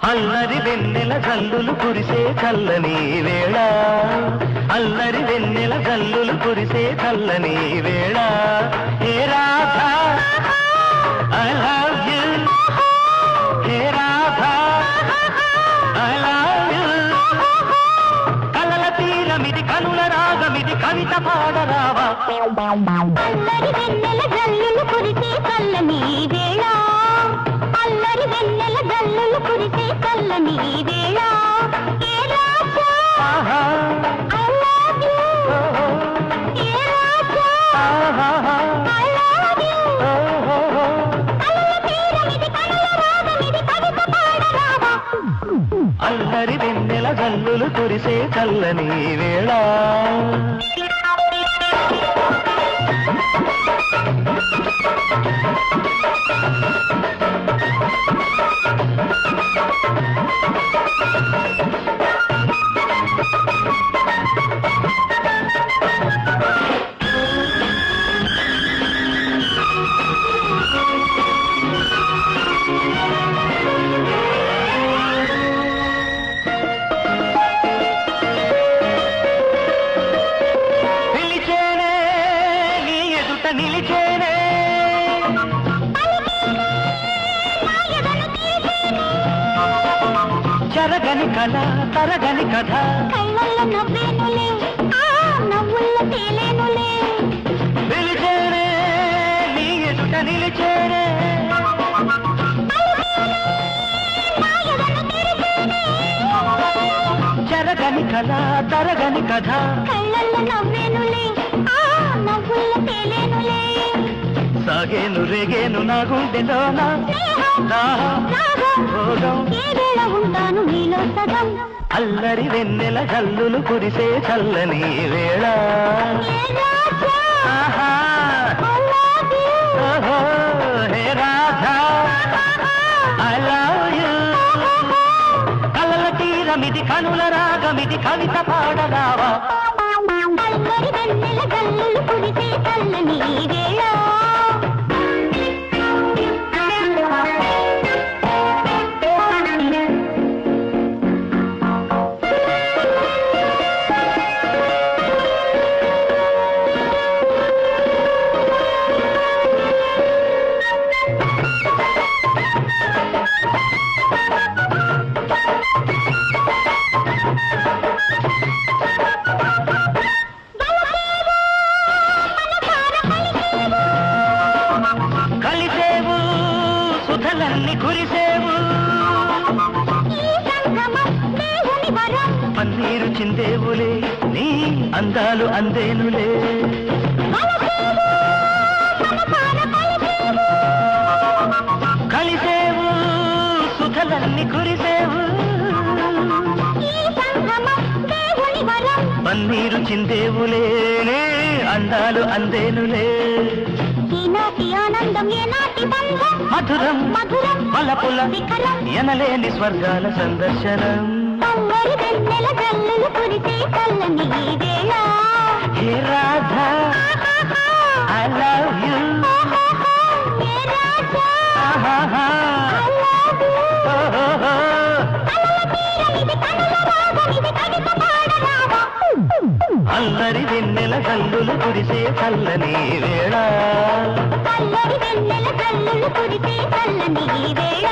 అల్లరి వెన్నెల జల్లులు కురిసే చల్లని వేళ అల్లరి వెన్నెల జల్లులు కురిసే చల్లని వేళ hey Radha I love you hey Radha I love you కలల తీరమిది కనుల రాగమిది కవిత పాడరావా అల్లరి వెన్నెల జల్లులు కురిసే చల్లని వేళ అల్లరి వెన్నెల జల్లులు కురిసే చల్లని వేళ hey Raja I love you hey Raja I love you కలల తీరమిది కనుల రాగమిది కవిత పాడరావా అల్లరి వెన్నెల జల్లులు కురిసే చల్లని వేళ నిలిచేనే జరగని కళ తరగని కథ కళ్ళల్లో నవ్వేనులే నవ్వుల్లో తేలేనులే నిలిచేనే నీ ఎదుట నిలిచేనే జరగని కళ తరగని కథ కళ్ళల్లో నవ్వేనులే నవ్వుల్లో తేలేనులే సాగేను రేగేను నా గుండెలోన ఏ వేళ ఉంటాను నీలో సగం అల్లరి వెన్నెల జల్లులు కురిసే చల్లని వేళ hey Radha I love you కలల తీరమిది కనుల రాగమిది కవిత పాడరావా అల్లరి వెన్నెల జల్లులు కురిసే చల్లని వేళ కలిసేవు సుధలన్నీ కురిసేవు పన్నీరు చిందేవులే నీ అందాలు అందేనులే కలిసేవు సుధలన్నీ కురిసేవు పన్నీరు చిందేవులే నీ అందాలు అందేనులే ఈనాటి ఆనందం ఏనాటి బంధం మధురం మధురం మలపుల వికలం ఎనలేని స్వర్గాల సందర్శనం అల్లరి వెన్నెల జల్లులు కురిసే చల్లని వేళ hey Radha I love you hey Raja I love you కలల తీరమిది కనుల రాగమిది కవిత పాడరావా అల్లరి వెన్నెల జల్లులు కురిసే చల్లని వేళ అల్లరి వెన్నెల జల్లులు కురిసే చల్లని వేళ